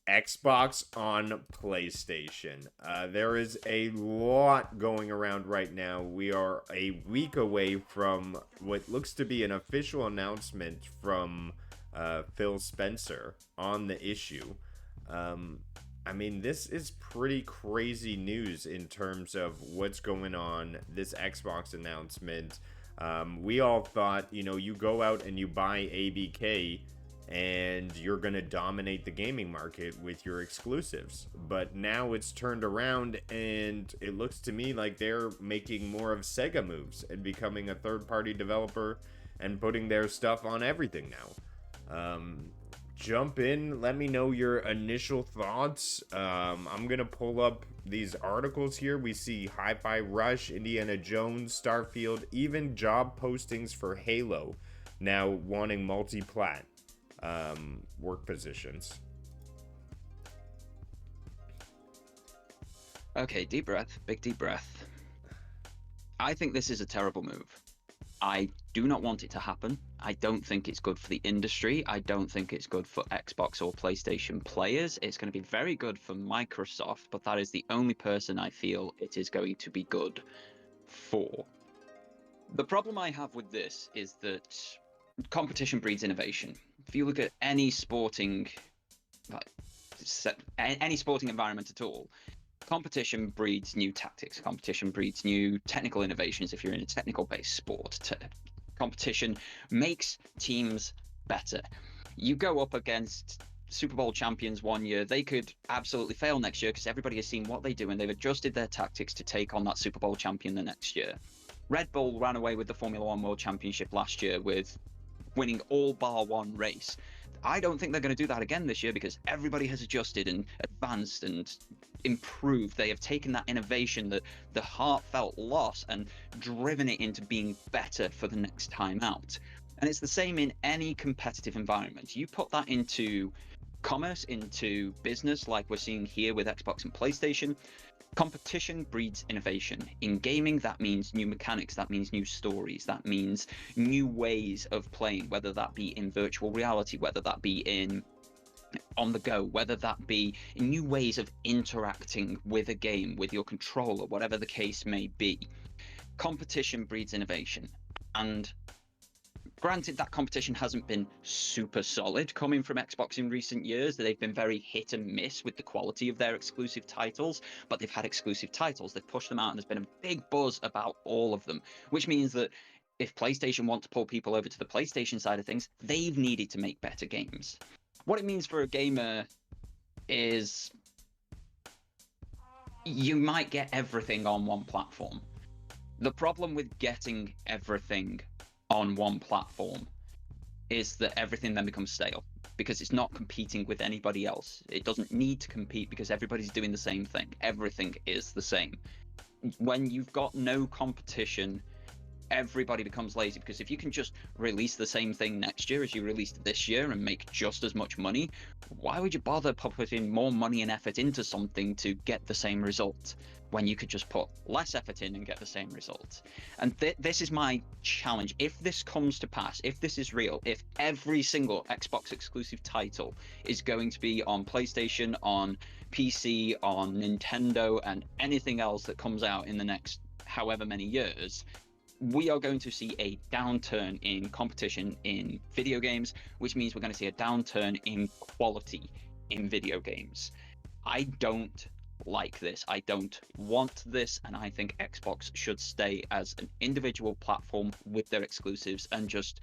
Xbox on PlayStation. There is a lot going around right now. We are a week away from what looks to be an official announcement from Phil Spencer on the issue. Um, I mean, this is pretty crazy news in terms of what's going on. This Xbox announcement. We all thought, you go out and you buy ABK and you're going to dominate the gaming market with your exclusives. But now it's turned around, and it looks to me like they're making more of Sega moves and becoming a third party developer and putting their stuff on everything now. Jump in, let me know your initial thoughts. I'm going to pull up these articles here. We see Hi Fi Rush, Indiana Jones, Starfield, even job postings for Halo now wanting multi-plat work positions. Okay, deep breath, big deep breath. I think this is a terrible move. I do not want it to happen. I don't think it's good for the industry. I don't think it's good for Xbox or PlayStation players. It's going to be very good for Microsoft, but that is the only person I feel it is going to be good for. The problem I have with this is that competition breeds innovation. If you look at any sporting, any sporting environment at all, competition breeds new tactics. Competition breeds new technical innovations. If you're in a technical-based sport, competition makes teams better. You go up against Super Bowl champions one year, they could absolutely fail next year because everybody has seen what they do and they've adjusted their tactics to take on that Super Bowl champion the next year. Red Bull ran away with the Formula One World Championship last year with winning all bar one race. I don't think they're going to do that again this year because everybody has adjusted and advanced and improved. They have taken that innovation, the heartfelt loss, and driven it into being better for the next time out. And it's the same in any competitive environment. You put that into commerce, into business, like we're seeing here with Xbox and PlayStation. Competition breeds innovation. In gaming, that means new mechanics, that means new stories, that means new ways of playing, whether that be in virtual reality, whether that be in on the go, whether that be new ways of interacting with a game, with your controller, whatever the case may be. Competition breeds innovation. And granted, that competition hasn't been super solid coming from Xbox in recent years. They've been very hit and miss with the quality of their exclusive titles, but they've had exclusive titles. They've pushed them out, and there's been a big buzz about all of them, which means that if PlayStation want to pull people over to the PlayStation side of things, they've needed to make better games. What it means for a gamer is you might get everything on one platform. The problem with getting everything on one platform is that everything then becomes stale because it's not competing with anybody else. It doesn't need to compete because everybody's doing the same thing. Everything is the same. When you've got no competition, everybody becomes lazy because if you can just release the same thing next year as you released this year and make just as much money, why would you bother putting more money and effort into something to get the same result when you could just put less effort in and get the same result? And this is my challenge. If this comes to pass, if this is real, if every single Xbox exclusive title is going to be on PlayStation, on PC, on Nintendo, and anything else that comes out in the next however many years, we are going to see a downturn in competition in video games, which means we're going to see a downturn in quality in video games. I don't like this. I don't want this, and I think Xbox should stay as an individual platform with their exclusives and just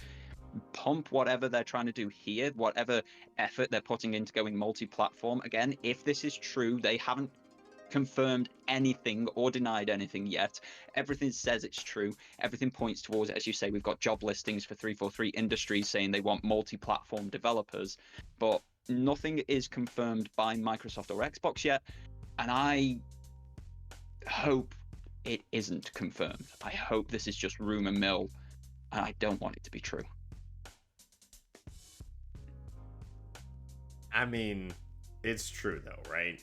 pump whatever they're trying to do here, whatever effort they're putting into going multi-platform. Again, if this is true, they haven't confirmed anything or denied anything yet. Everything says it's true. Everything points towards it. As you say, we've got job listings for 343 Industries saying they want multi-platform developers, but nothing is confirmed by Microsoft or Xbox yet. And I hope it isn't confirmed. I hope this is just rumor mill, and I don't want it to be true. I mean, it's true though, right?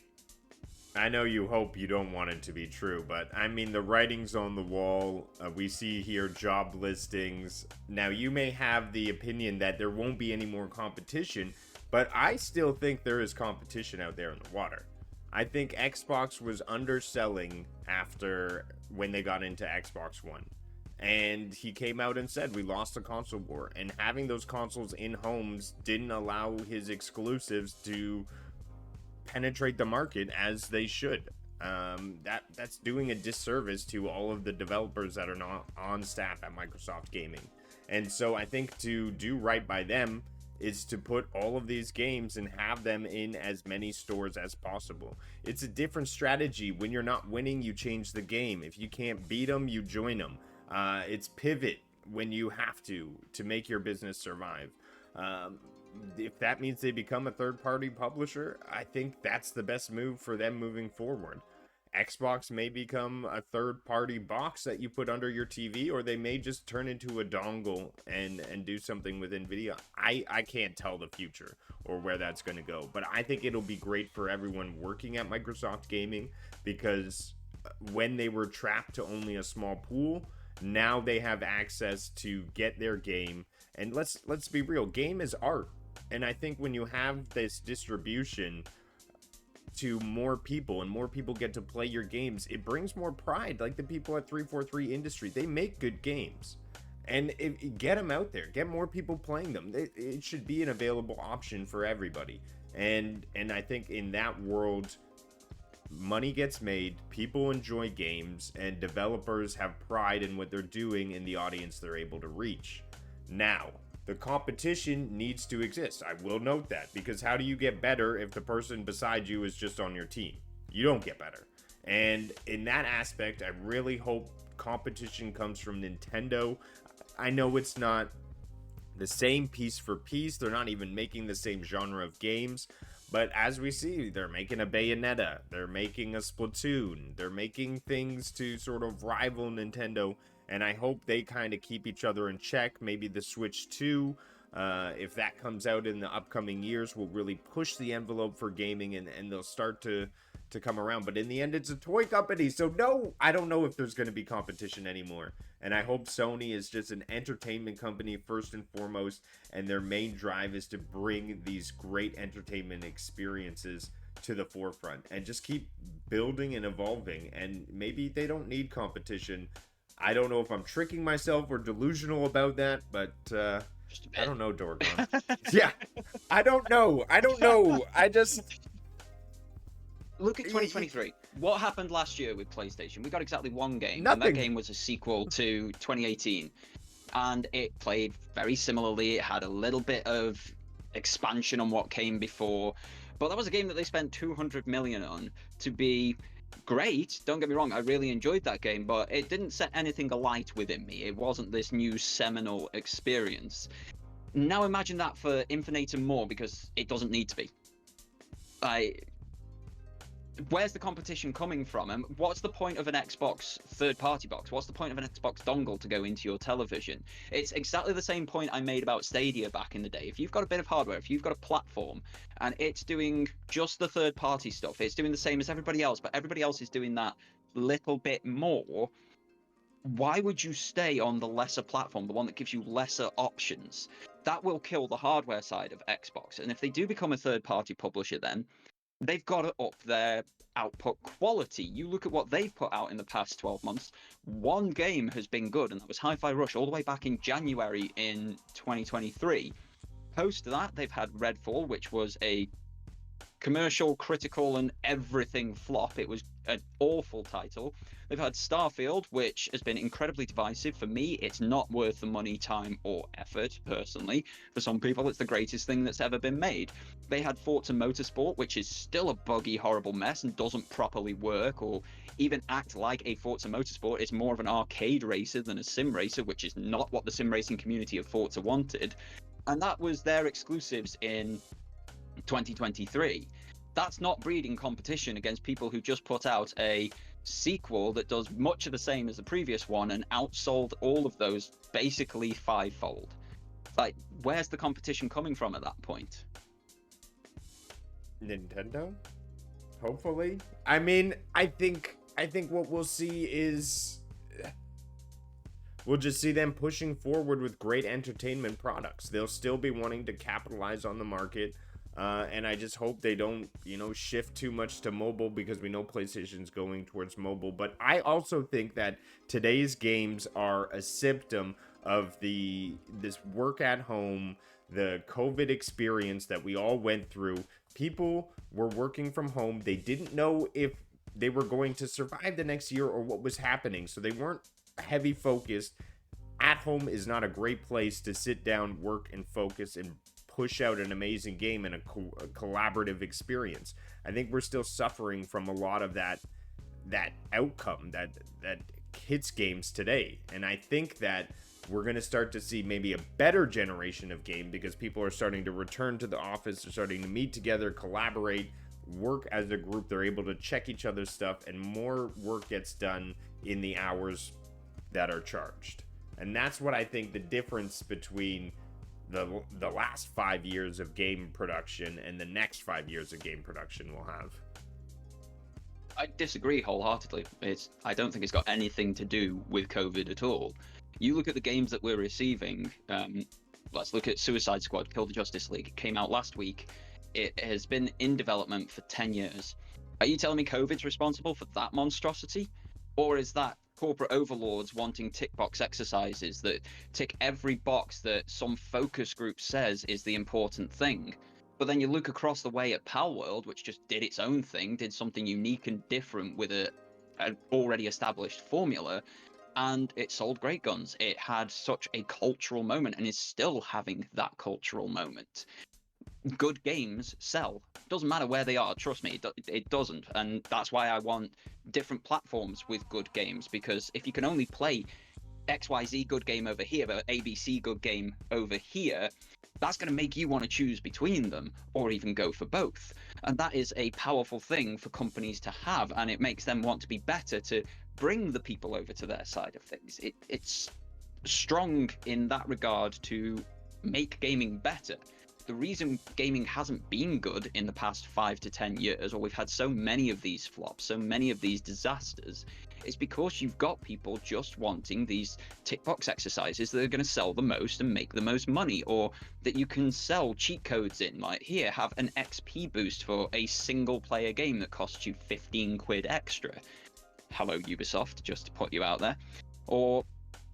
I know you hope you don't want it to be true, but I mean, the writing's on the wall. We see here job listings. Now, you may have the opinion that there won't be any more competition, But I still think there is competition out there in the water. I think Xbox was underselling after when they got into Xbox One. And he came out and said, we lost the console war. And having those consoles in homes didn't allow his exclusives to penetrate the market as they should. That's doing a disservice to all of the developers that are not on staff at Microsoft Gaming. And so I think to do right by them is to put all of these games and have them in as many stores as possible. It's a different strategy. When you're not winning, you change the game. If you can't beat them, you join them. It's pivot when you have to make your business survive. If that means they become a third-party publisher, I think that's the best move for them moving forward. Xbox may become a third-party box that you put under your TV, or they may just turn into a dongle and do something with NVIDIA. I can't tell the future or where that's going to go, but I think it'll be great for everyone working at Microsoft Gaming, because when they were trapped to only a small pool, now they have access to get their game. And let's be real, game is art. And I think when you have this distribution to more people and more people get to play your games, it brings more pride. Like the people at 343 Industry, they make good games. And get them out there, get more people playing them. It should be an available option for everybody. And I think in that world, money gets made, people enjoy games, and developers have pride in what they're doing and the audience they're able to reach. Now, the competition needs to exist. I will note that, because how do you get better if the person beside you is just on your team? You don't get better. And in that aspect, I really hope competition comes from Nintendo. I know it's not the same piece for piece. They're not even making the same genre of games. But as we see, they're making a Bayonetta. They're making a Splatoon. They're making things to sort of rival Nintendo. And I hope they kind of keep each other in check. Maybe the Switch 2, if that comes out in the upcoming years, will really push the envelope for gaming, and they'll start to come around. But in the end, it's a toy company. So no, I don't know if there's going to be competition anymore. And I hope Sony is just an entertainment company first and foremost. And their main drive is to bring these great entertainment experiences to the forefront and just keep building and evolving. And maybe they don't need competition. I don't know if I'm tricking myself or delusional about that, but I don't know, Dorgon. Yeah, I don't know. I just look at 2023. What happened last year with PlayStation? We got exactly one game, Nothing. and that game was a sequel to 2018, and it played very similarly. It had a little bit of expansion on what came before, but that was a game that they spent 200 million on to be great. Don't get me wrong, I really enjoyed that game, but it didn't set anything alight within me. It wasn't this new seminal experience. Now imagine that for infinitum more, because it doesn't need to be. Where's the competition coming from? And what's the point of an Xbox third-party box? What's the point of an Xbox dongle to go into your television? It's exactly the same point I made about Stadia back in the day. If you've got a bit of hardware, if you've got a platform, and it's doing just the third-party stuff, it's doing the same as everybody else, but everybody else is doing that little bit more, why would you stay on the lesser platform, the one that gives you lesser options? That will kill the hardware side of Xbox. And if they do become a third-party publisher, then they've got to up their output quality. You look at what they've put out in the past 12 months. One game has been good, and that was Hi-Fi Rush all the way back in January in 2023. Post that, they've had Redfall, which was a commercial, critical, and everything flop. It was an awful title. They've had Starfield, which has been incredibly divisive. For me, it's not worth the money, time, or effort, personally. For some people, it's the greatest thing that's ever been made. They had Forza Motorsport, which is still a buggy, horrible mess and doesn't properly work or even act like a Forza Motorsport. It's more of an arcade racer than a sim racer, which is not what the sim racing community of Forza wanted. And that was their exclusives in 2023. That's not breeding competition against people who just put out a sequel that does much of the same as the previous one and outsold all of those basically fivefold. Like, where's the competition coming from at that point? Nintendo? Hopefully. I mean, I think what we'll see is we'll just see them pushing forward with great entertainment products. They'll still be wanting to capitalize on the market. And I just hope they don't, shift too much to mobile, because we know PlayStation's going towards mobile. But I also think that today's games are a symptom of this work at home, the COVID experience that we all went through. People were working from home. They didn't know if they were going to survive the next year or what was happening. So they weren't heavy focused. At home is not a great place to sit down, work, and focus and push out an amazing game and a collaborative experience. I think we're still suffering from a lot of that outcome that hits games today. And I think that we're going to start to see maybe a better generation of game, because people are starting to return to the office, they're starting to meet together, collaborate, work as a group. They're able to check each other's stuff, and more work gets done in the hours that are charged. And that's what I think the difference between the last 5 years of game production and the next 5 years of game production will have. I disagree wholeheartedly. I don't think it's got anything to do with COVID at all. You look at the games that we're receiving. Let's look at Suicide Squad, Kill the Justice League. It came out last week. It has been in development for 10 years. Are you telling me COVID's responsible for that monstrosity? Or is that corporate overlords wanting tick box exercises that tick every box that some focus group says is the important thing? But then you look across the way at Palworld, which just did its own thing, did something unique and different with an already established formula, and it sold great guns. It had such a cultural moment and is still having that cultural moment. Good games sell. Doesn't matter where they are, trust me, it doesn't. And that's why I want different platforms with good games, because if you can only play XYZ good game over here, but ABC good game over here, that's going to make you want to choose between them, or even go for both. And that is a powerful thing for companies to have, and it makes them want to be better, to bring the people over to their side of things. It's strong in that regard to make gaming better. The reason gaming hasn't been good in the past 5 to 10 years, or we've had so many of these flops, so many of these disasters, is because you've got people just wanting these tick box exercises that are going to sell the most and make the most money, or that you can sell cheat codes in, like, here, have an XP boost for a single player game that costs you 15 quid extra. Hello, Ubisoft, just to put you out there. Or,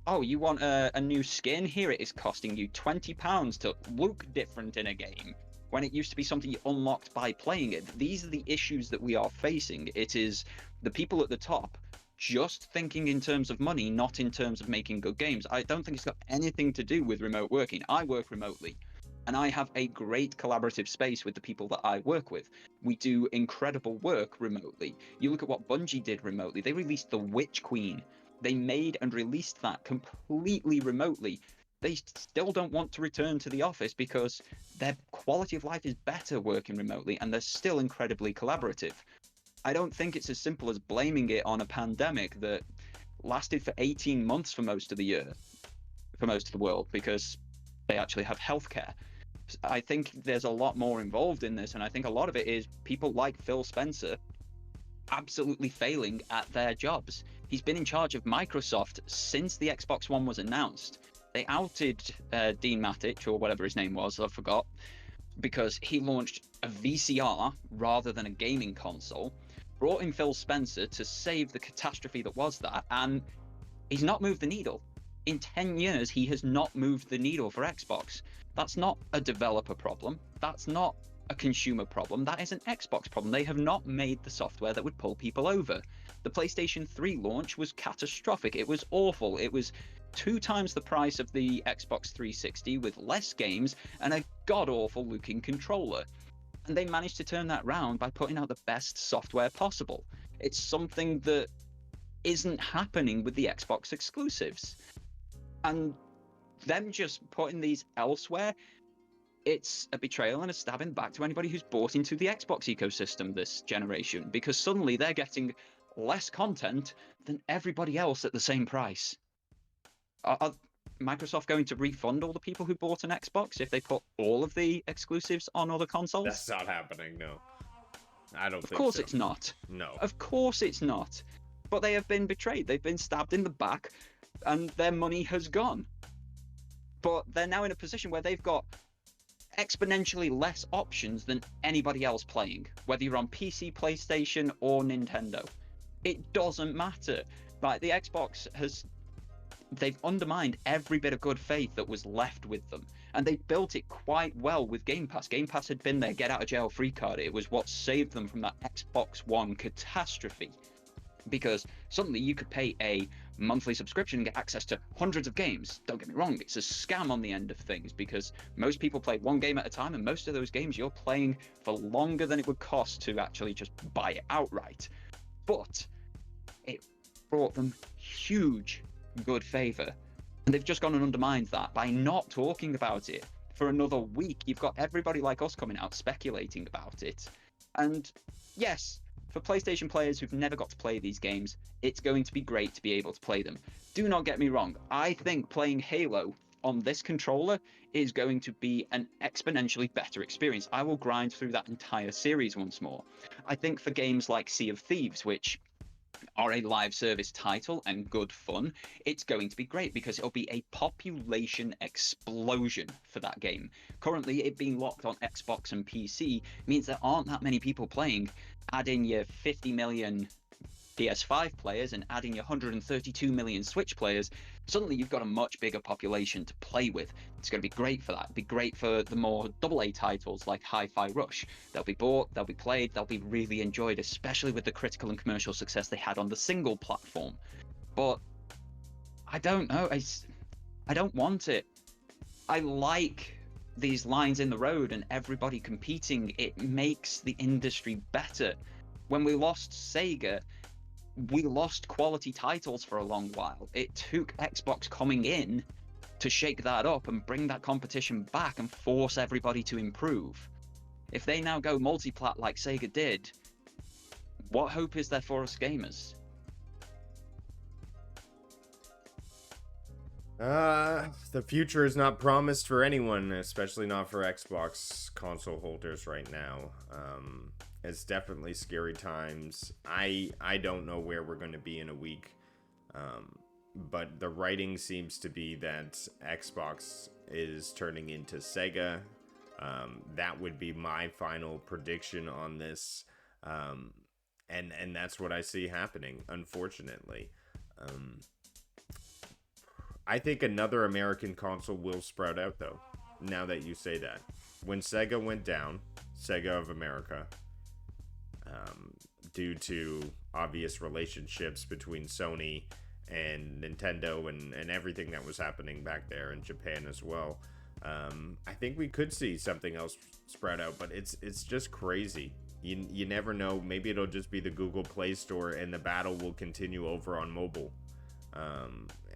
oh, you want a new skin? Here it is costing you £20 to look different in a game, when it used to be something you unlocked by playing it. These are the issues that we are facing. It is the people at the top just thinking in terms of money, not in terms of making good games. I don't think it's got anything to do with remote working. I work remotely, and I have a great collaborative space with the people that I work with. We do incredible work remotely. You look at what Bungie did remotely. They released The Witch Queen. They made and released that completely remotely. They still don't want to return to the office because their quality of life is better working remotely, and they're still incredibly collaborative. I don't think it's as simple as blaming it on a pandemic that lasted for 18 months for most of the year, for most of the world, because they actually have healthcare. I think there's a lot more involved in this, and I think a lot of it is people like Phil Spencer absolutely failing at their jobs. He's been in charge of Microsoft since the Xbox One was announced. They outed Dean Matic, or whatever his name was, I forgot, because he launched a VCR rather than a gaming console, brought in Phil Spencer to save the catastrophe that was that, and he's not moved the needle. In 10 years, he has not moved the needle for Xbox. That's not a developer problem. That's not a consumer problem. That is an Xbox problem. They have not made the software that would pull people over. The PlayStation 3 launch was catastrophic. It was awful. It was 2 times the price of the Xbox 360 with less games and a god-awful looking controller. And they managed to turn that round by putting out the best software possible. It's something that isn't happening with the Xbox exclusives. And them just putting these elsewhere, it's a betrayal and a stabbing back to anybody who's bought into the Xbox ecosystem this generation, because suddenly they're getting less content than everybody else at the same price. Are Microsoft going to refund all the people who bought an Xbox if they put all of the exclusives on other consoles? That's not happening, no. I don't think so. Of course it's not. No. Of course it's not. But they have been betrayed. They've been stabbed in the back, and their money has gone. But they're now in a position where they've got exponentially less options than anybody else playing, whether you're on PC, PlayStation, or Nintendo. It doesn't matter. Like, the Xbox they've undermined every bit of good faith that was left with them. And they built it quite well with Game Pass. Game Pass had been their get out of jail free card. It was what saved them from that Xbox One catastrophe. Because suddenly you could pay a monthly subscription and get access to hundreds of games. Don't get me wrong, it's a scam on the end of things, because most people play one game at a time, and most of those games you're playing for longer than it would cost to actually just buy it outright. But it brought them huge good favor, and they've just gone and undermined that by not talking about it for another week. You've got everybody like us coming out speculating about it. And yes, for PlayStation players who've never got to play these games, it's going to be great to be able to play them. Do not get me wrong, I think playing Halo on this controller is going to be an exponentially better experience. I will grind through that entire series once more. I think for games like Sea of Thieves, which are a live service title and good fun, it's going to be great because it'll be a population explosion for that game. Currently, it being locked on Xbox and PC means there aren't that many people playing. Add in your 50 million PS5 players and adding your 132 million Switch players, suddenly you've got a much bigger population to play with. It's going to be great for that. It'll be great for the more AA titles like Hi-Fi Rush. They'll be bought, they'll be played, they'll be really enjoyed, especially with the critical and commercial success they had on the single platform. But I don't know. I don't want it. I like these lines in the road and everybody competing. It makes the industry better. When we lost Sega, we lost quality titles for a long while. It took Xbox coming in to shake that up and bring that competition back and force everybody to improve. If they now go multi-plat like Sega did, what hope is there for us gamers? The future is not promised for anyone, especially not for Xbox console holders right now. It's definitely scary times. I don't know where we're going to be in a week. But the writing seems to be that Xbox is turning into Sega. That would be my final prediction on this. And that's what I see happening, unfortunately. I think another American console will sprout out, though, now that you say that. When Sega went down, Sega of America, due to obvious relationships between Sony and Nintendo and everything that was happening back there in Japan as well, I think we could see something else sprout out, but it's just crazy. You never know. Maybe it'll just be the Google Play Store and the battle will continue over on mobile.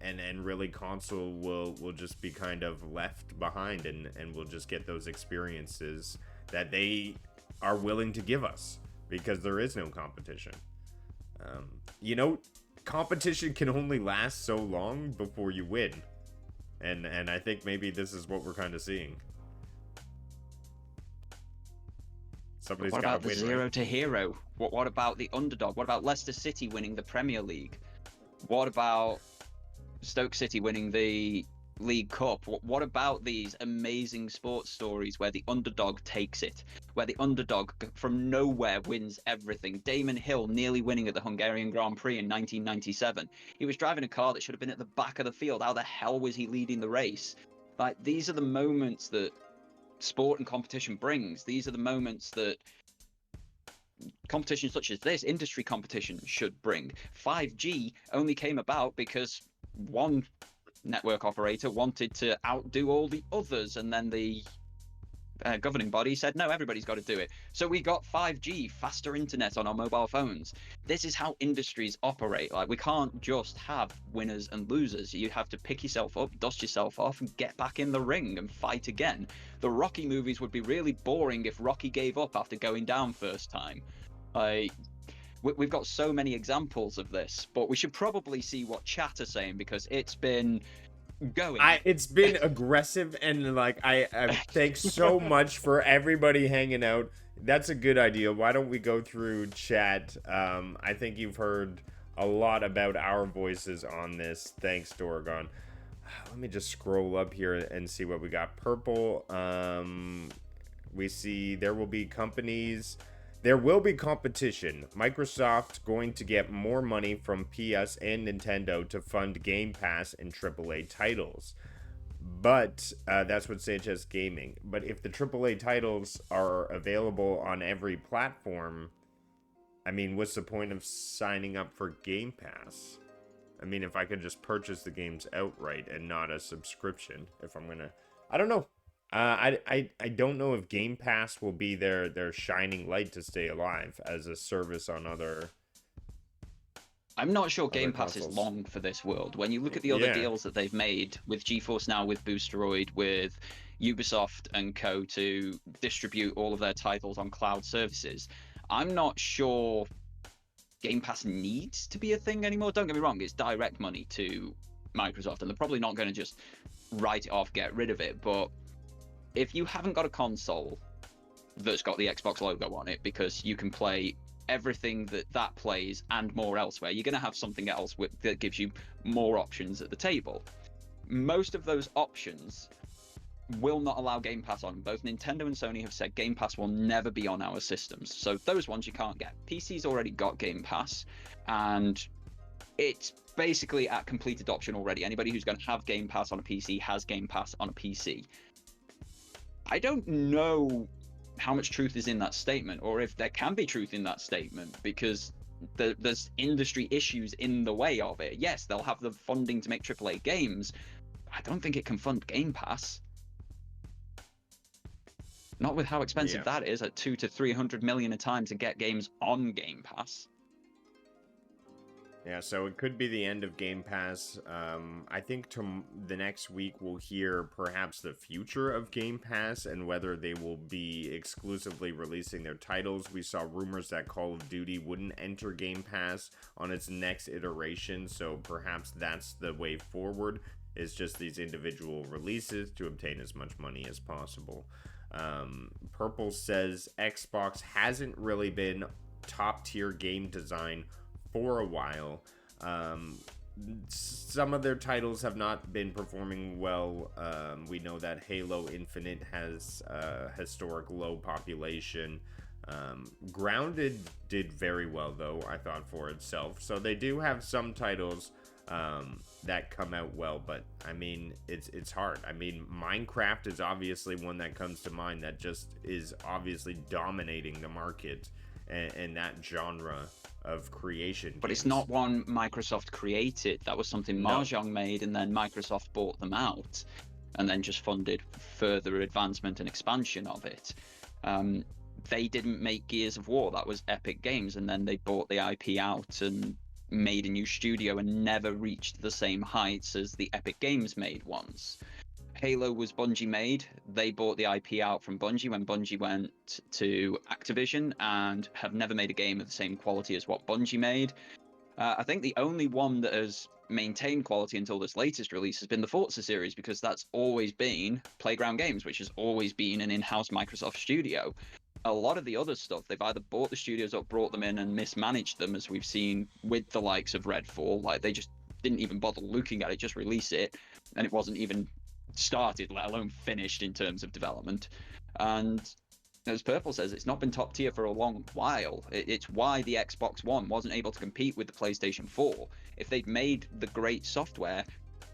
And really console will just be kind of left behind, and we'll just get those experiences that they are willing to give us because there is no competition. Competition can only last so long before you win. And I think maybe this is what we're kind of seeing. Somebody's What got about to the win, zero right? to hero? What about the underdog? What about Leicester City winning the Premier League? What about Stoke City winning the League Cup? What about these amazing sports stories where the underdog takes it, where the underdog from nowhere wins everything? Damon Hill nearly winning at the Hungarian Grand Prix in 1997. He was driving a car that should have been at the back of the field. How the hell was he leading the race? Like, these are the moments that sport and competition brings. These are the moments that competition such as this, industry competition, should bring. 5G only came about because one network operator wanted to outdo all the others, and then the governing body said, no, everybody's got to do it. So we got 5G, faster internet on our mobile phones. This is how industries operate. Like, we can't just have winners and losers. You have to pick yourself up, dust yourself off, and get back in the ring and fight again. The Rocky movies would be really boring if Rocky gave up after going down first time. We've got so many examples of this, but we should probably see what chat are saying, because it's been going. It's been aggressive, and like I thanks so much for everybody hanging out. That's a good idea. Why don't we go through chat? I think you've heard a lot about our voices on this. Thanks, Dorgon. Let me just scroll up here and see what we got. Purple We see there will be companies, there will be competition. Microsoft going to get more money from PS and Nintendo to fund Game Pass and AAA titles. But that's what Sanchez Gaming. But if the AAA titles are available on every platform, I mean, what's the point of signing up for Game Pass? I mean, if I could just purchase the games outright and not a subscription, if I'm gonna, I don't know. I don't know if Game Pass will be their shining light to stay alive as a service on I'm not sure other Game Pass is consoles. long for this world. When you look at the other Yeah, deals that they've made with GeForce Now, with Boosteroid, with Ubisoft and co to distribute all of their titles on cloud services, I'm not sure Game Pass needs to be a thing anymore. Don't get me wrong, it's direct money to Microsoft, and they're probably not going to just write it off, get rid of it. But if you haven't got a console that's got the Xbox logo on it, because you can play everything that plays and more elsewhere, you're going to have something else that gives you more options at the table. Most of those options will not allow Game Pass on. Both Nintendo and Sony have said Game Pass will never be on our systems. So those ones you can't get. PC's already got Game Pass, and it's basically at complete adoption already. Anybody who's going to have Game Pass on a PC has Game Pass on a PC. I don't know how much truth is in that statement, or if there can be truth in that statement, because there's industry issues in the way of it. Yes, they'll have the funding to make AAA games. I don't think it can fund Game Pass. Not with how expensive yeah. that is, at 200 to 300 million a time to get games on Game Pass. Yeah, so it could be the end of Game Pass. I think the next week we'll hear perhaps the future of Game Pass and whether they will be exclusively releasing their titles. We saw rumors that Call of Duty wouldn't enter Game Pass on its next iteration, so perhaps that's the way forward, is just these individual releases to obtain as much money as possible. Purple says Xbox hasn't really been top tier game design for a while. Some of their titles have not been performing well. We know that Halo Infinite has a historic low population. Grounded did very well, though, I thought, for itself. So they do have some titles that come out well, but I mean, it's hard. I mean, Minecraft is obviously one that comes to mind that just is obviously dominating the market and that genre of creation But games. it's not one Microsoft created. That was something No. Mahjong made, and then Microsoft bought them out, and then just funded further advancement and expansion of it. They didn't make Gears of War. That was Epic Games, and then they bought the IP out and made a new studio and never reached the same heights as the Epic Games made ones. Halo was Bungie made. They bought the IP out from Bungie when Bungie went to Activision, and have never made a game of the same quality as what Bungie made. I think the only one that has maintained quality until this latest release has been the Forza series, because that's always been Playground Games, which has always been an in-house Microsoft studio. A lot of the other stuff, they've either bought the studios up, brought them in, and mismanaged them, as we've seen with the likes of Redfall. Like, they just didn't even bother looking at it, just release it, and it wasn't even started, let alone finished in terms of development. And as Purple says, it's not been top tier for a long while. It's why the Xbox One wasn't able to compete with the PlayStation 4. If they'd made the great software,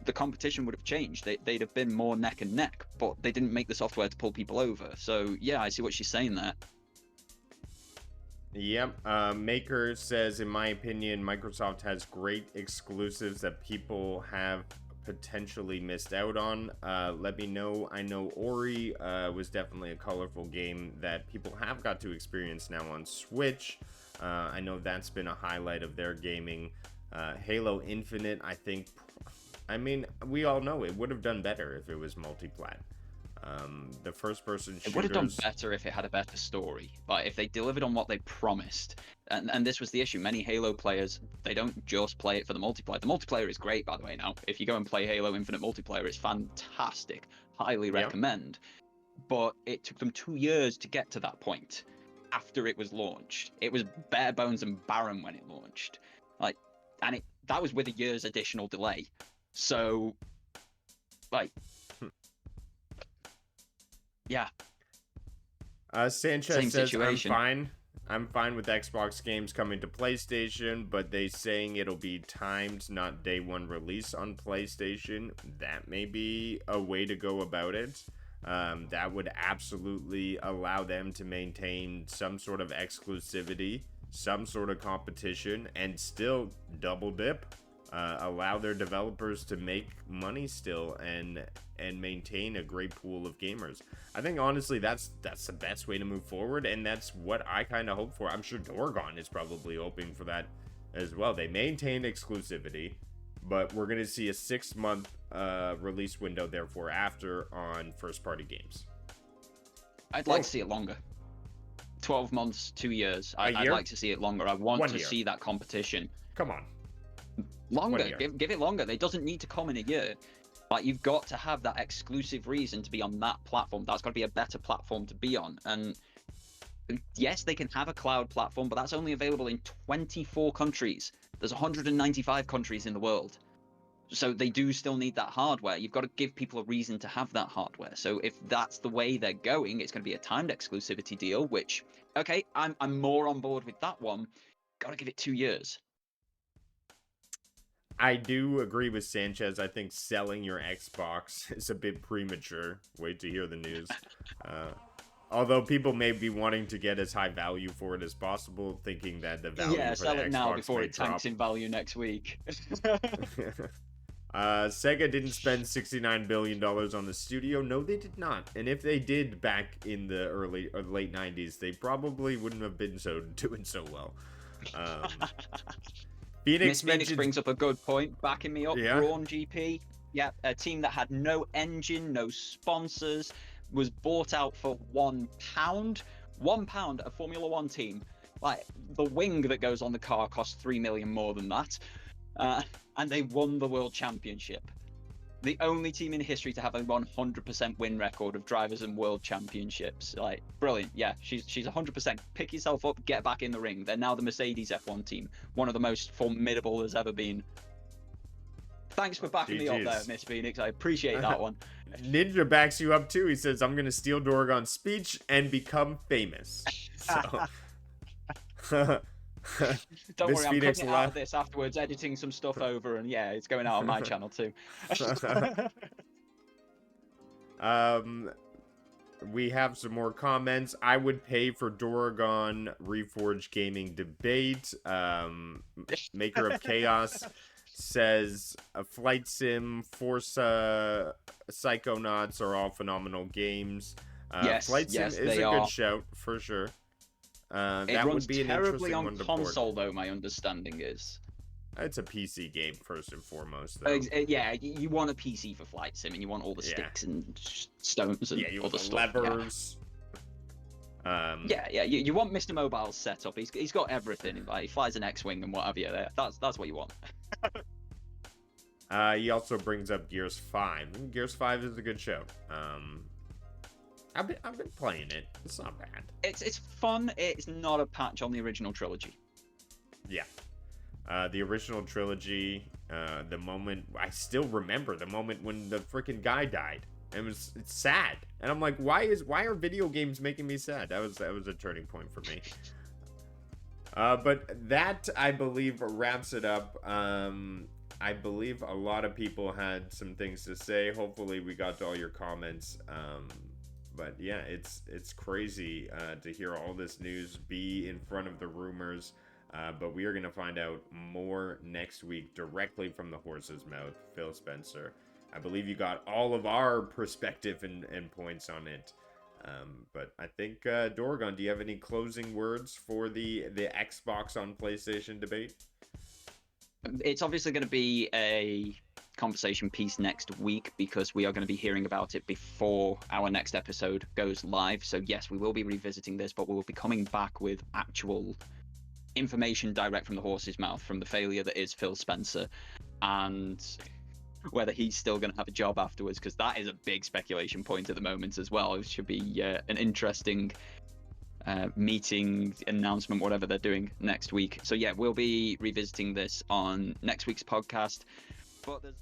the competition would have changed. They'd have been more neck and neck, but they didn't make the software to pull people over. So yeah, I see what she's saying there. Yep. Maker says, in my opinion, Microsoft has great exclusives that people have potentially missed out on. Let me know. I know Ori was definitely a colorful game that people have got to experience now on Switch. I know that's been a highlight of their gaming. Halo Infinite, I mean, we all know it would have done better if it was multi-plat. The first-person shooters... It would have done better if it had a better story. Like, if they delivered on what they promised. And this was the issue. Many Halo players, they don't just play it for the multiplayer. The multiplayer is great, by the way, now. If you go and play Halo Infinite multiplayer, it's fantastic. Highly recommend. But it took them 2 years to get to that point after it was launched. It was bare bones and barren when it launched. Like, and that was with a year's additional delay. So, like... Yeah. Sanchez Same says, situation. I'm fine with Xbox games coming to PlayStation, but they saying it'll be timed, not day one release on PlayStation. That may be a way to go about it. That would absolutely allow them to maintain some sort of exclusivity, some sort of competition, and still double dip. Allow their developers to make money still and maintain a great pool of gamers. I think honestly that's the best way to move forward, and that's what I kind of hope for. I'm sure Dorgon is probably hoping for that as well. They maintain exclusivity, but we're gonna see a 6-month release window therefore after on first party games. I'd like to see it longer. 12 months, 2 years. A I'd year? like to see it longer. I want 1 to year. see that competition. Come on. Longer. 1 year. Give it longer. It doesn't need to come in a year. Like, you've got to have that exclusive reason to be on that platform. That's got to be a better platform to be on. And yes, they can have a cloud platform, but that's only available in 24 countries. There's 195 countries in the world. So they do still need that hardware. You've got to give people a reason to have that hardware. So if that's the way they're going, it's going to be a timed exclusivity deal, which, okay, I'm more on board with that one. Got to give it 2 years. I do agree with Sanchez. I think selling your Xbox is a bit premature. Wait to hear the news. Although people may be wanting to get as high value for it as possible, thinking that the value for sell the it Xbox now before may it tanks drop. in value next week. Sega didn't spend $69 billion on the studio. No, they did not. And if they did back in the early or late 90s, they probably wouldn't have been doing so well. Phoenix brings up a good point, backing me up. Yeah. Brawn GP, yeah, a team that had no engine, no sponsors, was bought out for £1. £1, a Formula One team. Like, the wing that goes on the car costs $3 million more than that. And they won the World Championship. The only team in history to have a 100% win record of drivers and World Championships. Like, brilliant. Yeah, she's 100%. Pick yourself up, get back in the ring. They're now the Mercedes F1 team, one of the most formidable there's ever been. Thanks for backing me up there, Miss Phoenix. I appreciate that one. Ninja backs you up too. He says, I'm going to steal Dorgon's speech and become famous. So... Don't worry, I'm cutting it out of this afterwards, editing some stuff over, and yeah, it's going out on my channel too. We have some more comments. I would pay for Dorgon Reforge Gaming debate. Maker of Chaos says a Flight Sim, Forza, Psychonauts are all phenomenal games. Flight Sim is a good shout for sure. It runs terribly on console, though, my understanding is. It's a PC game, first and foremost, though. Yeah, you want a PC for Flight Sim, and you want all the sticks and stones and you all the stuff. Levers. Yeah. You want Mr. Mobile's setup. He's got everything. Like, he flies an X-Wing and what have you. That's what you want. He also brings up Gears 5. Gears 5 is a good show. I've been playing it. It's not bad. It's fun. It's not a patch on the original trilogy. Yeah. The original trilogy, the moment... I still remember the moment when the freaking guy died. It's sad. And I'm like, why are video games making me sad? That was a turning point for me. But that, I believe, wraps it up. I believe a lot of people had some things to say. Hopefully we got to all your comments. But yeah, it's crazy to hear all this news be in front of the rumors. But we are going to find out more next week directly from the horse's mouth, Phil Spencer. I believe you got all of our perspective and points on it. But I think, Dorgon, do you have any closing words for the Xbox on PlayStation debate? It's obviously going to be a conversation piece next week because we are going to be hearing about it before our next episode goes live. So yes, we will be revisiting this, but we will be coming back with actual information direct from the horse's mouth, from the failure that is Phil Spencer, and whether he's still going to have a job afterwards, because that is a big speculation point at the moment as well. It should be an interesting meeting, announcement, whatever they're doing next week. So yeah, we'll be revisiting this on next week's podcast. But there's